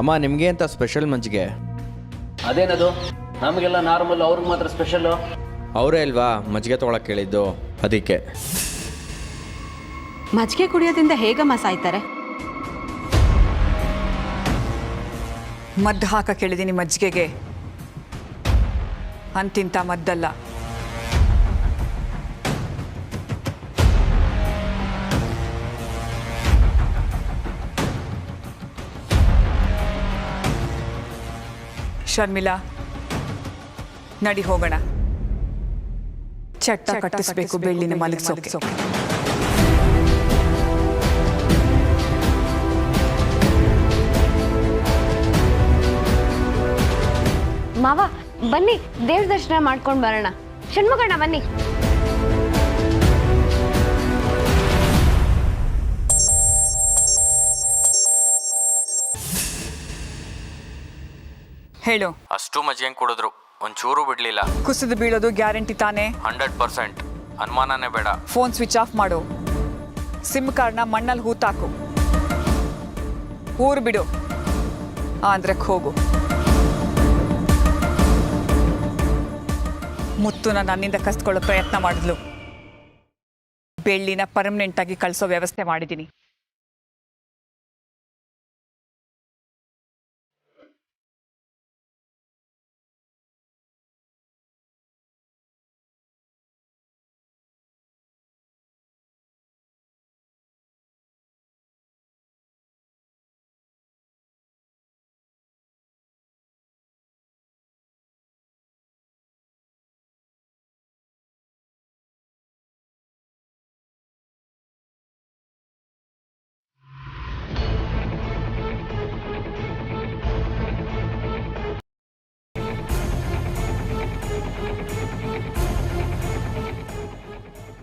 ಅಮ್ಮ ನಿಮಗೆ ಅಂತ ಸ್ಪೆಷಲ್ ಮಜ್ಜಿಗೆ. ಅದೇನದು? ನಮಗೆಲ್ಲ ನಾರ್ಮಲ್, ಅವ್ರಿಗೆ ಮಾತ್ರ ಸ್ಪೆಷಲ್ಲು. ಅವರೇ ಅಲ್ವಾ ಮಜ್ಜಿಗೆ ತೊಗೊಳಕ್ಕೆ ಕೇಳಿದ್ದು, ಅದಕ್ಕೆ. ಮಜ್ಜಿಗೆ ಕುಡಿಯೋದ್ರಿಂದ ಹೇಗಮ್ಮ ಸಾಯ್ತಾರೆ? ಮದ್ದು ಹಾಕ ಕೇಳಿದ್ದೀನಿ ಮಜ್ಜಿಗೆಗೆ, ಅಂತಿಂತ ಮದ್ದಲ್ಲ. ಶರ್ಮಿಳಾ, ನಡಿ ಹೋಗೋಣ. ಚಟ್ಟ ಕಟ್ಟಿಸ್ಬೇಕು ಬೆಳ್ಳಿನ ಮಲಗಿಸೋಕೆ. ಮಾವ ಬನ್ನಿ, ದೇವ್ರ ದರ್ಶನ ಮಾಡ್ಕೊಂಡು ಬರೋಣ. ಷಣ್ಮುಖಣ್ಣ ಬನ್ನಿ. ಹೇಳು. ಅಷ್ಟು ಮಜ್ಜಿಗೆ ಕುಡಿದ್ರು, ಒಂಚೂರು ಬಿಡಲಿಲ್ಲ. ಕುಸಿದು ಬೀಳೋದು ಗ್ಯಾರಂಟಿ ತಾನೇ? 100%, ಅನುಮಾನನೇ ಬೇಡ. ಫೋನ್ ಸ್ವಿಚ್ ಆಫ್ ಮಾಡು, ಸಿಮ್ ಕಾರ್ಡ್ನ ಮಣ್ಣಲ್ಲಿ ಹೂತಾಕು, ಊರು ಬಿಡು, ಆಂಧ್ರಕ್ಕೆ ಹೋಗು. ಮುತ್ತುನ ನನ್ನಿಂದ ಕಸ್ಕೊಳ್ಳೋ ಪ್ರಯತ್ನ ಮಾಡಿದ್ಲು. ಬೆಳ್ಳಿನ ಪರ್ಮನೆಂಟ್ ಆಗಿ ಕಳಿಸೋ ವ್ಯವಸ್ಥೆ ಮಾಡಿದ್ದೀನಿ.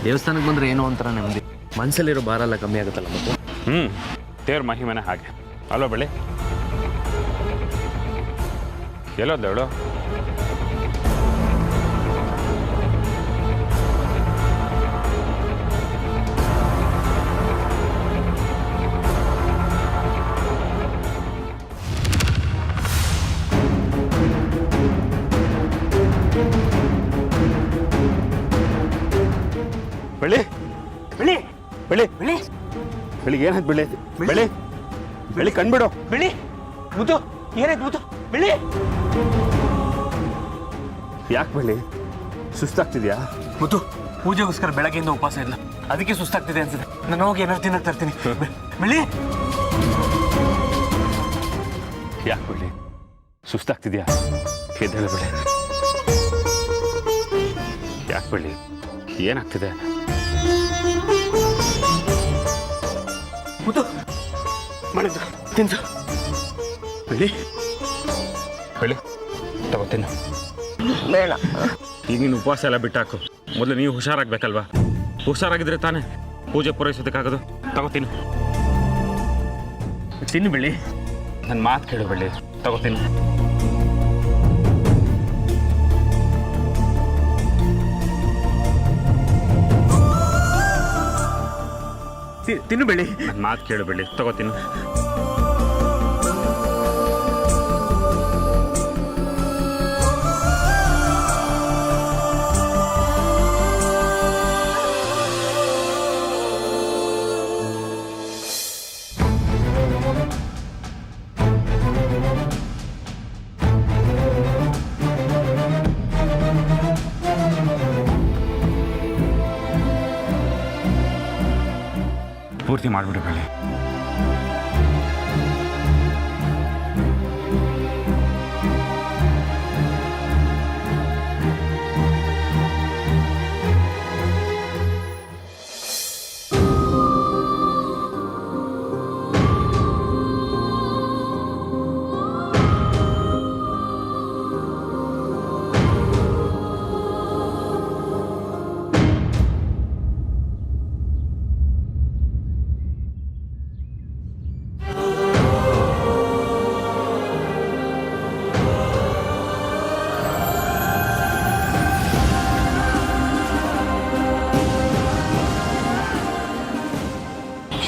ದೇವಸ್ಥಾನಕ್ಕೆ ಬಂದರೆ ಏನೋ ಒಂಥರ ನೆಮ್ಮದಿ, ಮನಸ್ಸಲ್ಲಿರೋ ಭಾರ ಎಲ್ಲ ಕಮ್ಮಿ ಆಗುತ್ತಲ್ಲ. ಮತ್ತು ದೇವ್ರ ಮಹಿಮೆನೇ ಹಾಗೆ ಅಲ್ವಾ ಬೆಳಿ? ಎಲ್ಲೋದ್ಲೇಳು? ಬೆಳಿ ಬೆಳಿ ಬೆಳಿ ಬೆಳಿ ಬೆಳಿಗ್ಗೆ ಏನಾಯ್ತು? ಬೆಳಿ ಬೆಳಿ ಬೆಳಿ ಕಣ್ಬಿಡು. ಬೆಳಿ ಮುದ್ದು, ಏನಾಯ್ತು ಮುದ್ದು? ಬೆಳಿ ಯಾಕೆ ಬೆಳಿ ಸುಸ್ತಾಗ್ತಿದ್ಯಾ? ಮುದ್ದು, ಪೂಜೆಗೋಸ್ಕರ ಬೆಳಗ್ಗೆಯಿಂದ ಉಪವಾಸ ಇಲ್ಲ, ಅದಕ್ಕೆ ಸುಸ್ತಾಗ್ತಿದೆ ಅನ್ಸುತ್ತೆ. ನಾನು ಹೋಗಿ ಏನಾದ್ರು ತಿನ್ನಕ್ಕೆ ತರ್ತೀನಿ. ಬೆಳಿ ಯಾಕೆ ಬೆಳಿ ಸುಸ್ತಾಗ್ತಿದ್ಯಾ? ಎದ್ದೇಳು ಬೆಳಿ. ಯಾಕೆ ಬೆಳಿ ಏನಾಗ್ತಿದೆ? ಮುದ್ದು ಮಾಡಿದ್ದು ತಿನ್ಸು. ಬೆಳಿ ಬೆಳಿ ತಗೋತೀನಿ. ಬೇಡ. ಈಗ ನೀನು ಉಪವಾಸ ಎಲ್ಲ ಬಿಟ್ಟಾಕು. ಮೊದಲು ನೀವು ಹುಷಾರಾಗಬೇಕಲ್ವಾ? ಹುಷಾರಾಗಿದ್ರೆ ತಾನೇ ಪೂಜೆ ಪೂರೈಸೋದಕ್ಕಾಗೋದು. ತಗೋತೀನಿ. ತಿನ್ನು ಬೆಳಿ. ನನ್ನ ಮಾತು ಕೇಳು ಬೆಳಿ, ತಗೋತೀನಿ. ತಿನ್ನು ಬೆಳಿ. ನನ್ನ ಮಾತು ಕೇಳು ಬೆಳಿ, ತಗೋತೀನಿ. ಪೂರ್ತಿ ಮಾಡಿಬಿಡು ಬೆಳಿ.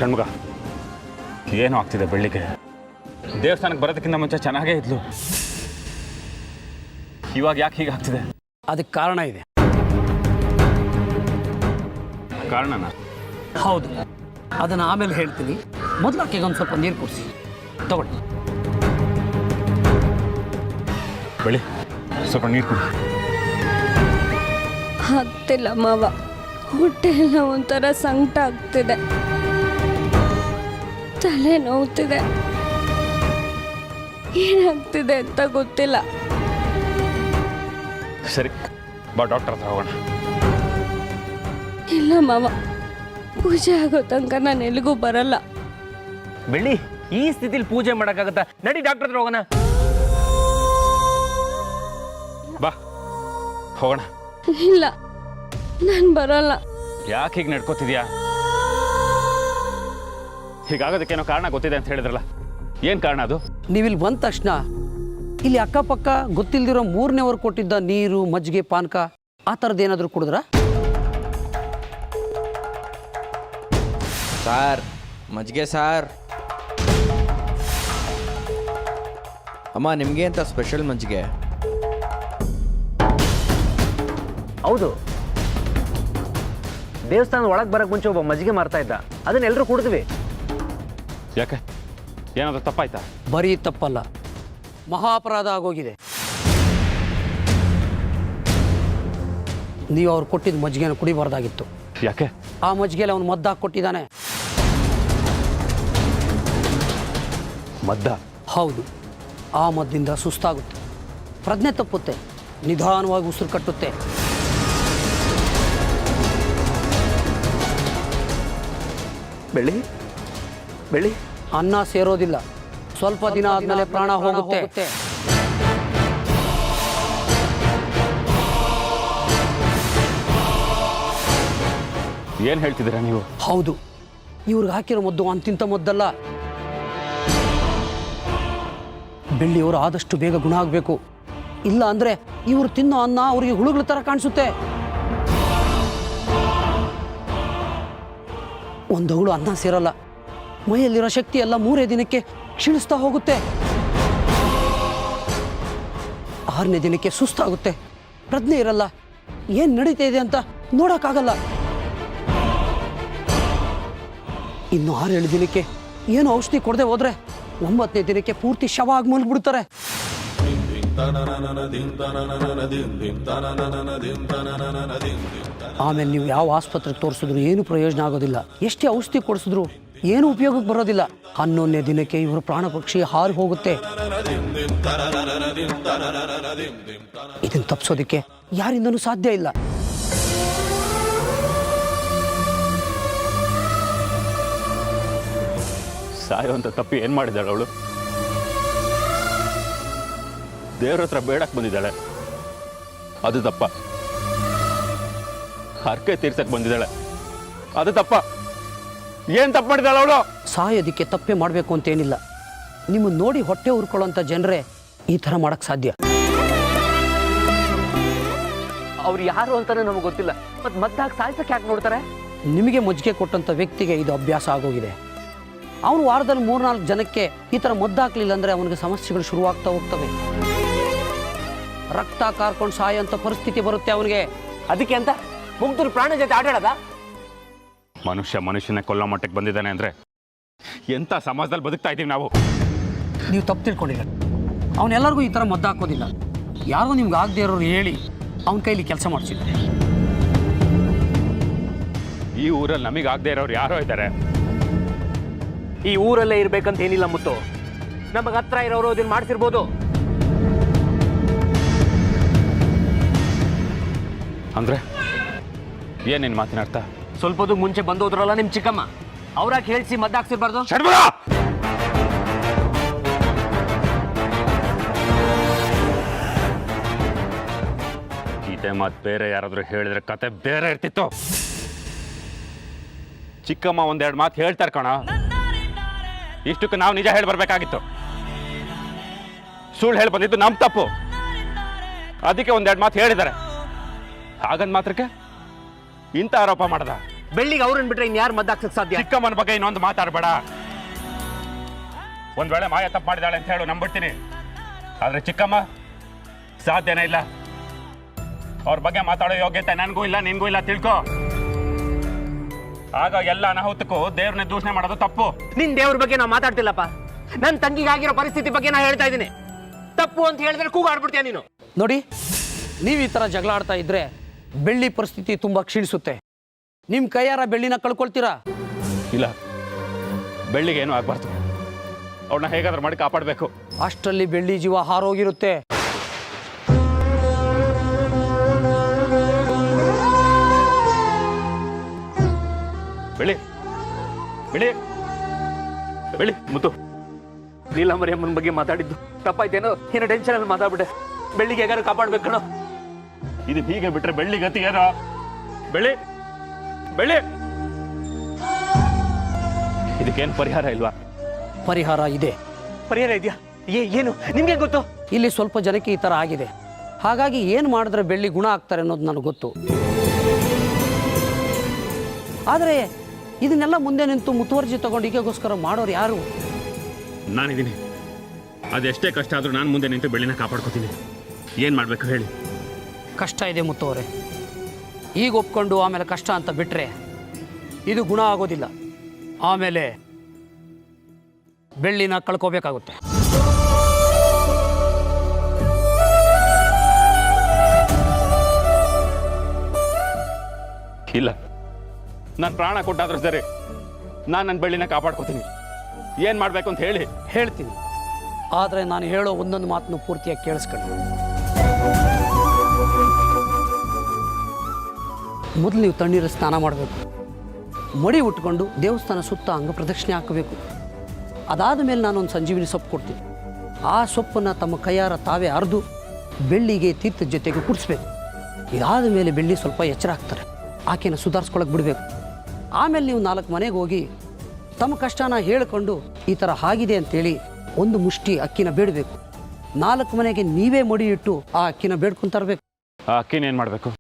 ಷಣ್ಮುಖ, ಏನು ಆಗ್ತಿದೆ ಬೆಳ್ಳಿಗೆ? ದೇವಸ್ಥಾನಕ್ಕೆ ಬರೋದಕ್ಕಿಂತ ಮುಂಚೆ ಚೆನ್ನಾಗೇ ಇದ್ಲು. ಇವಾಗ ಯಾಕೆ ಹೀಗಾಗ್ತಿದೆ? ಅದಕ್ಕೆ ಕಾರಣ ಇದೆ. ಕಾರಣನ? ಹೌದು, ಅದನ್ನು ಆಮೇಲೆ ಹೇಳ್ತೀನಿ. ಮೊದಲು ಆಕೆಗೆ ಒಂದು ಸ್ವಲ್ಪ ನೀರು ಕುಡಿಸಿ. ತಗೊಳ್ಳಿ. ಬೆಳಿ, ಸ್ವಲ್ಪ ನೀರು ಕುಡಿ. ಆಗ್ತಿಲ್ಲ ಮಾವ, ಹೊಟ್ಟೆ ಎಲ್ಲ ಒಂಥರ ಸಂಕಟ ಆಗ್ತಿದೆ, ತಲೆ ನೋವ್ತಿದೆ, ಏನಾಗ್ತಿದೆ ಅಂತ ಗೊತ್ತಿಲ್ಲ. ಸರಿ ಬಾ, ಡಾಕ್ಟರ್ ಹತ್ರ ಹೋಗೋಣ. ಇಲ್ಲ ಮಾವ, ಪೂಜೆ ಆಗೋ ತನಕ ನಾನು ಎಲ್ಲಿಗೂ ಬರಲ್ಲ. ಬೆಳ್ಳಿ, ಈ ಸ್ಥಿತಿಲಿ ಪೂಜೆ ಮಾಡೋಕ್ಕಾಗತ್ತಾ? ನಡಿ ಡಾಕ್ಟರ್ ಹತ್ರ ಹೋಗೋಣ. ಬಾ ಹೋಗೋಣ. ಇಲ್ಲ, ನಾನು ಬರಲ್ಲ. ಯಾಕೆ ಹೀಗೆ ನಡ್ಕೋತಿದ್ಯಾ? ಹೀಗಾಗೋದಕ್ಕೇನೋ ಕಾರಣ ಗೊತ್ತಿದೆ ಅಂತ ಹೇಳಿದ್ರಲ್ಲ, ಏನು ಕಾರಣ ಅದು? ನೀವಿಲ್ಲಿ ಬಂದ ತಕ್ಷಣ ಇಲ್ಲಿ ಅಕ್ಕಪಕ್ಕ ಗೊತ್ತಿಲ್ದಿರೋ 3ನೇವರು ಕೊಟ್ಟಿದ್ದ ನೀರು, ಮಜ್ಜಿಗೆ, ಪಾನಕ ಆ ಥರದ್ದು ಏನಾದರೂ ಕುಡಿದ್ರ? ಸಾರ್, ಮಜ್ಜಿಗೆ ಸಾರ್. ಅಮ್ಮ, ನಿಮಗೆ ಅಂತ ಸ್ಪೆಷಲ್ ಮಜ್ಜಿಗೆ. ಹೌದು, ದೇವಸ್ಥಾನದ ಒಳಗೆ ಬರಕ್ಕೆ ಮುಂಚೆ ಒಬ್ಬ ಮಜ್ಜಿಗೆ ಮಾರ್ತಾ ಇದ್ದ, ಅದನ್ನ ಎಲ್ಲರೂ ಕುಡಿದ್ವಿ. ಯಾಕೆ, ಏನಾದರೂ ತಪ್ಪಾಯ್ತಾ? ಬರೀ ತಪ್ಪಲ್ಲ, ಮಹಾಪರಾಧ ಆಗೋಗಿದೆ. ನೀವು ಅವ್ರು ಕೊಟ್ಟಿದ್ದ ಮಜ್ಜಿಗೆನ ಕುಡಿಬಾರ್ದಾಗಿತ್ತು. ಯಾಕೆ? ಆ ಮಜ್ಜಿಗೆಯಲ್ಲಿ ಅವನು ಮದ್ದಾಗಿ ಕೊಟ್ಟಿದ್ದಾನೆ. ಮದ್ದ? ಹೌದು, ಆ ಮದ್ದಿಂದ ಸುಸ್ತಾಗುತ್ತೆ, ಪ್ರಜ್ಞೆ ತಪ್ಪುತ್ತೆ, ನಿಧಾನವಾಗಿ ಉಸಿರು ಕಟ್ಟುತ್ತೆ. ಬೆಳ್ಳಿ ಬೆಳ್ಳಿ, ಅನ್ನ ಸೇರೋದಿಲ್ಲ, ಸ್ವಲ್ಪ ದಿನ ಆದಮೇಲೆ ಪ್ರಾಣ ಹೋಗುತ್ತೆ. ಏನು ಹೇಳ್ತಿದ್ದೀರಾ ನೀವು? ಹೌದು, ಇವ್ರಿಗೆ ಹಾಕಿರೋ ಮದ್ದು ಅಂತಿಂತ ಮದ್ದಲ್ಲ. ಬೆಳ್ಳಿಯವರು ಆದಷ್ಟು ಬೇಗ ಗುಣ ಆಗಬೇಕು, ಇಲ್ಲ ಅಂದರೆ ಇವರು ತಿನ್ನೋ ಅನ್ನ ಅವರಿಗೆ ಹುಳುಗಳ ಥರ ಕಾಣಿಸುತ್ತೆ. ಒಂದು ಹುಳು ಅನ್ನ ಸೇರಲ್ಲ, ಮೈಯಲ್ಲಿರೋ ಶಕ್ತಿ ಎಲ್ಲ 3 ದಿನಕ್ಕೆ ಕ್ಷೀಣಿಸ್ತಾ ಹೋಗುತ್ತೆ. 6ನೇ ದಿನಕ್ಕೆ ಸುಸ್ತಾಗುತ್ತೆ, ಪ್ರಜ್ಞೆ ಇರಲ್ಲ, ಏನು ನಡೀತಾ ಇದೆ ಅಂತ ನೋಡೋಕ್ಕಾಗಲ್ಲ. ಇನ್ನು 6-7 ದಿನಕ್ಕೆ ಏನು ಔಷಧಿ ಕೊಡದೆ ಹೋದ್ರೆ 9ನೇ ದಿನಕ್ಕೆ ಪೂರ್ತಿ ಶವ ಆಗಿ ಮಲಗ್ಬಿಡ್ತಾರೆ. ಆಮೇಲೆ ನೀವು ಯಾವ ಆಸ್ಪತ್ರೆಗೆ ತೋರಿಸಿದ್ರು ಏನು ಪ್ರಯೋಜನ ಆಗೋದಿಲ್ಲ, ಎಷ್ಟೇ ಔಷಧಿ ಕೊಡಿಸಿದ್ರು ಏನು ಉಪಯೋಗಕ್ಕೆ ಬರೋದಿಲ್ಲ. 11ನೇ ದಿನಕ್ಕೆ ಇವರು ಪ್ರಾಣ ಪಕ್ಷಿ ಹಾರಿ ಹೋಗುತ್ತೆ. ಇದನ್ನು ತಪ್ಪಿಸೋದಕ್ಕೆ ಯಾರಿಂದನೂ ಸಾಧ್ಯ ಇಲ್ಲ. ಸಾಯುವಂತ ತಪ್ಪಿ ಏನು ಮಾಡಿದ್ದಾಳೆ ಅವಳು? ದೇವ್ರ ಹತ್ರ ಬೇಡಕ್ಕೆ ಬಂದಿದ್ದಾಳೆ, ಅದು ತಪ್ಪ. ಹರಕೆ ತೀರ್ಸಕ್ಕೆ ಬಂದಿದ್ದಾಳೆ, ಅದು ತಪ್ಪ. ಏನು ತಪ್ಪು ಮಾಡಿದ್ದಾಳೆ ಅವಳು? ಸಾಯೋದಕ್ಕೆ ತಪ್ಪೇ ಮಾಡಬೇಕು ಅಂತೇನಿಲ್ಲ, ನಿಮ್ಮನ್ನು ನೋಡಿ ಹೊಟ್ಟೆ ಉರ್ಕೊಳ್ಳೋಂಥ ಜನರೇ ಈ ಥರ ಮಾಡೋಕ್ಕೆ ಸಾಧ್ಯ. ಅವ್ರು ಯಾರು ಅಂತಾನೆ ನಮಗೆ ಗೊತ್ತಿಲ್ಲ, ಮತ್ತೆ ಮದ್ದಾಗಿ ಸಾಯ್ಸಕ್ಕೆ ಯಾಕೆ ನೋಡ್ತಾರೆ? ನಿಮಗೆ ಮಜ್ಜಿಗೆ ಕೊಟ್ಟಂಥ ವ್ಯಕ್ತಿಗೆ ಇದು ಅಭ್ಯಾಸ ಆಗೋಗಿದೆ. ಅವನು ವಾರದಲ್ಲಿ 3-4 ಜನಕ್ಕೆ ಈ ಥರ ಮದ್ದು ಹಾಕಲಿಲ್ಲ ಅಂದರೆ ಅವನಿಗೆ ಸಮಸ್ಯೆಗಳು ಶುರುವಾಗ್ತಾ ಹೋಗ್ತವೆ. ರಕ್ತ ಕಾರ್ಕೊಂಡು ಸಾಯೋಂಥ ಪರಿಸ್ಥಿತಿ ಬರುತ್ತೆ ಅವನಿಗೆ. ಅದಕ್ಕೆ ಅಂತ ಮುಗ್ಧರು ಪ್ರಾಣ ಜೊತೆ ಆಟಾಡೋದ? ಮನುಷ್ಯನೇ ಕೊಲ್ಲೋ ಮಟ್ಟಕ್ಕೆ ಬಂದಿದ್ದಾನೆ ಅಂದರೆ ಎಂಥ ಸಮಾಜದಲ್ಲಿ ಬದುಕ್ತಾ ಇದ್ದೀವಿ ನಾವು? ನೀವು ತಪ್ಪು ತಿಳ್ಕೊಂಡಿಲ್ಲ, ಅವನೆಲ್ಲರಿಗೂ ಈ ಥರ ಮದ್ದು ಹಾಕೋದಿಲ್ಲ. ಯಾರೋ ನಿಮ್ಗೆ ಆಗದೆ ಇರೋರು ಹೇಳಿ ಅವನ ಕೈಲಿ ಕೆಲಸ ಮಾಡಿಸಿದ್ದಾರೆ. ಈ ಊರಲ್ಲಿ ನಮಗೆ ಆಗದೆ ಇರೋರು ಯಾರೋ ಇದ್ದಾರೆ. ಈ ಊರಲ್ಲೇ ಇರ್ಬೇಕಂತ ಏನಿಲ್ಲ ಮುತ್ತು, ನಮಗೆ ಹತ್ರ ಇರೋರು ಅದನ್ನ ಮಾಡ್ತಿರ್ಬೋದು. ಅಂದ್ರೆ ಏನೇನು ಮಾತಿನ ಅರ್ಥ? ಸ್ವಲ್ಪ ಹೊತ್ತಿಗೆ ಮುಂಚೆ ಬಂದೋದ್ರಲ್ಲ ನಿಮ್ಮ ಚಿಕ್ಕಮ್ಮ, ಅವ್ರಾಗ ಹೇಳ್ಸಿ ಮದ್ದಾಕ್ಸಿರ್ಬಾರ್ದು. ಇದೇ ಮಾತು ಬೇರೆ ಯಾರಾದ್ರೂ ಹೇಳಿದ್ರೆ ಕತೆ ಬೇರೆ ಇರ್ತಿತ್ತು. ಚಿಕ್ಕಮ್ಮ 1-2 ಮಾತು ಹೇಳ್ತಾರೆ ಕಣ, ಇಷ್ಟಕ್ಕೆ ನಾವು ನಿಜ ಹೇಳಿ ಬರ್ಬೇಕಾಗಿತ್ತು. ಸುಳ್ಳು ಹೇಳಿ ಬಂದಿದ್ದು ನಮ್ಮ ತಪ್ಪು, ಅದಕ್ಕೆ 1-2 ಮಾತು ಹೇಳಿದ್ದಾರೆ. ಹಾಗಂದ್ ಮಾತ್ರಕ್ಕೆ ಇಂಥ ಆರೋಪ ಮಾಡದ? ಬೆಳ್ಳಿಗೆ ಅವ್ರನ್ನ ಬಿಟ್ರೆ ಇನ್ಯಾರು ಮದ್ದಾಕ್ಸಕ್ ಸಾಧ್ಯ? ಚಿಕ್ಕಮ್ಮನ ಬಗ್ಗೆ ಇನ್ನೊಂದು ಮಾತಾಡಬೇಡ. ಒಂದ್ ವೇಳೆ ಮಾಯ ತಪ್ಪು ಮಾಡಿದಾಳೆ ಅಂತ ಹೇಳು ನಂಬಿಡ್ತೀನಿ. ಆದ್ರೆ ಚಿಕ್ಕಮ್ಮ ಸಾಧ್ಯನೇ ಇಲ್ಲ. ಅವ್ರ ಬಗ್ಗೆ ಮಾತಾಡೋ ಯೋಗ್ಯತೆ ನನಗೂ ಇಲ್ಲ, ನಿನ್ಗೂ ಇಲ್ಲ, ತಿಳ್ಕೊ. ಆಗ ಎಲ್ಲ ಅನಾಹುತಕ್ಕೂ ದೇವ್ರನ್ನ ದೂಷಣೆ ಮಾಡೋದು ತಪ್ಪು. ನಿನ್ ದೇವ್ರ ಬಗ್ಗೆ ನಾವು ಮಾತಾಡ್ತಿಲ್ಲಪ್ಪ. ನನ್ನ ತಂಗಿಗಾಗಿರೋ ಪರಿಸ್ಥಿತಿ ಬಗ್ಗೆ ನಾ ಹೇಳ್ತಾ ಇದ್ದೀನಿ. ತಪ್ಪು ಅಂತ ಹೇಳಿದ್ರೆ ಕೂಗಾಡ್ಬಿಡ್ತೀಯ ನೀನು. ನೋಡಿ, ನೀವು ಈ ಥರ ಜಗಳ ಆಡ್ತಾ ಇದ್ರೆ ಬೆಳ್ಳಿ ಪರಿಸ್ಥಿತಿ ತುಂಬ ಕ್ಷೀಣಿಸುತ್ತೆ. ನಿಮ್ಮ ಕೈಯಾರ ಬೆಳ್ಳಿನ ಕಳ್ಕೊಳ್ತೀರಾ? ಇಲ್ಲ, ಬೆಳ್ಳಿಗೆ ಏನೂ ಆಗ್ಬಾರ್ದು. ಅವ್ರನ್ನ ಹೇಗಾದ್ರೂ ಮಾಡಿ ಕಾಪಾಡಬೇಕು. ಅಷ್ಟರಲ್ಲಿ ಬೆಳ್ಳಿ ಜೀವ ಹಾರೋಗಿರುತ್ತೆ. ಬೆಳಿ ಬೆಳಿ ಬೆಳಿ ಮುತ್ತು, ನೀಲಮರಿ ಅಮ್ಮನ ಬಗ್ಗೆ ಮಾತಾಡಿದ್ದು ತಪ್ಪಾಯ್ತೇನೋ? ಏನೋ ಟೆನ್ಷನ್ ಅಲ್ಲಿ ಮಾತಾಡ್ಬಿಟ್ಟೆ. ಬೆಳ್ಳಿಗೆ ಹೇಗಾರು ಕಾಪಾಡ್ಬೇಕು ಕಣೋ. ಇದು ಹೀಗೆ ಬಿಟ್ರೆ ಬೆಳ್ಳಿ ಗತಿ ಏನೋ? ಬೆಳಿ ಬೆಳಿ ಇದಕ್ಕೇನು ಪರಿಹಾರ ಇಲ್ವಾ? ಪರಿಹಾರ ಇದೆ. ಪರಿಹಾರ ಇದೆಯಾ? ಏನು ನಿಮ್ಗೆ ಗೊತ್ತು? ಇಲ್ಲಿ ಸ್ವಲ್ಪ ಜನಕ್ಕೆ ಈ ಥರ ಆಗಿದೆ. ಹಾಗಾಗಿ ಏನು ಮಾಡಿದ್ರೆ ಬೆಳ್ಳಿ ಗುಣ ಆಗ್ತಾರೆ ಅನ್ನೋದು ನನಗೆ ಗೊತ್ತು. ಆದರೆ ಇದನ್ನೆಲ್ಲ ಮುಂದೆ ನಿಂತು ಮುತುವರ್ಜಿ ತಗೊಂಡು ಈಗಗೋಸ್ಕರ ಮಾಡೋರು ಯಾರು? ನಾನಿದ್ದೀನಿ. ಅದೆಷ್ಟೇ ಕಷ್ಟ ಆದರೂ ನಾನು ಮುಂದೆ ನಿಂತು ಬೆಳ್ಳಿನ ಕಾಪಾಡ್ಕೋತೀನಿ. ಏನು ಮಾಡಬೇಕು ಹೇಳಿ? ಕಷ್ಟ ಇದೆ ಮುತ್ತವರೇ. ಈಗ ಒಪ್ಕೊಂಡು ಆಮೇಲೆ ಕಷ್ಟ ಅಂತ ಬಿಟ್ಟರೆ ಇದು ಗುಣ ಆಗೋದಿಲ್ಲ. ಆಮೇಲೆ ಬೆಳ್ಳಿನ ಕಳ್ಕೋಬೇಕಾಗುತ್ತೆ. ಇಲ್ಲ, ನಾನು ಪ್ರಾಣ ಕೊಟ್ಟಾದ್ರೂ ಸರಿ, ನಾನು ನನ್ನ ಬೆಳ್ಳಿನ ಕಾಪಾಡ್ಕೋತೀನಿ. ಏನು ಮಾಡಬೇಕು ಅಂತ ಹೇಳಿ? ಹೇಳ್ತೀನಿ, ಆದರೆ ನಾನು ಹೇಳೋ ಒಂದೊಂದು ಮಾತನ್ನು ಪೂರ್ತಿಯಾಗಿ ಕೇಳಿಸ್ಕೊಳ್ಳಿ. ಮೊದಲು ನೀವು ತಣ್ಣೀರು ಸ್ನಾನ ಮಾಡಬೇಕು. ಮಡಿ ಉಟ್ಕೊಂಡು ದೇವಸ್ಥಾನ ಸುತ್ತ ಅಂಗ ಪ್ರದಕ್ಷಿಣೆ ಹಾಕಬೇಕು. ಅದಾದ ಮೇಲೆ ನಾನೊಂದು ಸಂಜೀವಿನಿ ಸೊಪ್ಪು ಕೊಡ್ತೀನಿ. ಆ ಸೊಪ್ಪನ್ನು ತಮ್ಮ ಕೈಯಾರ ತಾವೇ ಅರ್ದು ಬೆಳ್ಳಿಗೆ ತೀರ್ಥದ ಜೊತೆಗೆ ಕುಡಿಸ್ಬೇಕು. ಇದಾದ ಮೇಲೆ ಬೆಳ್ಳಿ ಸ್ವಲ್ಪ ಎಚ್ಚರ ಆಗ್ತಾರೆ. ಆಕೆನ ಸುಧಾರಿಸ್ಕೊಳಕ್ಕೆ ಬಿಡಬೇಕು. ಆಮೇಲೆ ನೀವು 4 ಮನೆಗೆ ಹೋಗಿ ತಮ್ಮ ಕಷ್ಟನ ಹೇಳಿಕೊಂಡು ಈ ಥರ ಆಗಿದೆ ಅಂತೇಳಿ ಒಂದು ಮುಷ್ಟಿ ಅಕ್ಕಿನ ಬೇಡಬೇಕು. 4 ಮನೆಗೆ ನೀವೇ ಮಡಿ ಇಟ್ಟು ಆ ಅಕ್ಕಿನ ಬೇಡ್ಕೊಂಡು ತರಬೇಕು. ಆ ಅಕ್ಕಿನ ಏನು ಮಾಡಬೇಕು?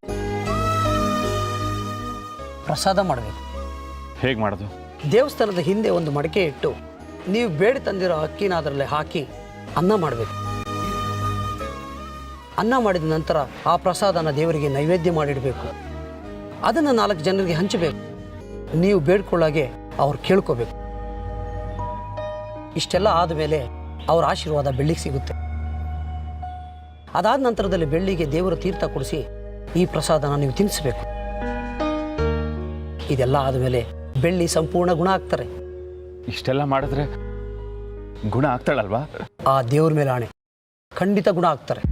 ಪ್ರಸಾದ ಮಾಡಬೇಕು. ಹೇಗೆ ಮಾಡೋದು? ದೇವಸ್ಥಾನದ ಹಿಂದೆ ಒಂದು ಮಡಕೆ ಇಟ್ಟು ನೀವು ಬೇಡಿ ತಂದಿರೋ ಅಕ್ಕಿನ ಅದರಲ್ಲಿ ಹಾಕಿ ಅನ್ನ ಮಾಡಬೇಕು. ಅನ್ನ ಮಾಡಿದ ನಂತರ ಆ ಪ್ರಸಾದನ ದೇವರಿಗೆ ನೈವೇದ್ಯ ಮಾಡಿಡಬೇಕು. ಅದನ್ನು 4 ಜನರಿಗೆ ಹಂಚಬೇಕು. ನೀವು ಬೇಡ್ಕೊಳ್ಳಾಗೆ ಅವ್ರು ಕೇಳ್ಕೋಬೇಕು. ಇಷ್ಟೆಲ್ಲ ಆದಮೇಲೆ ಅವ್ರ ಆಶೀರ್ವಾದ ಬೆಳ್ಳಿಗೆ ಸಿಗುತ್ತೆ. ಅದಾದ ನಂತರದಲ್ಲಿ ಬೆಳ್ಳಿಗೆ ದೇವರ ತೀರ್ಥ ಕೊಡಿಸಿ ಈ ಪ್ರಸಾದನ ನೀವು ತಿನ್ನಿಸ್ಬೇಕು. ಇದೆಲ್ಲ ಆದಮೇಲೆ ಬೆಳ್ಳಿ ಸಂಪೂರ್ಣ ಗುಣ ಆಗ್ತಾರೆ. ಇಷ್ಟೆಲ್ಲ ಮಾಡಿದ್ರೆ ಗುಣ ಆಗ್ತಾಳಲ್ವಾ? ಆ ದೇವ್ರ ಮೇಲೆ ಆಣೆ, ಖಂಡಿತ ಗುಣ ಆಗ್ತಾರೆ.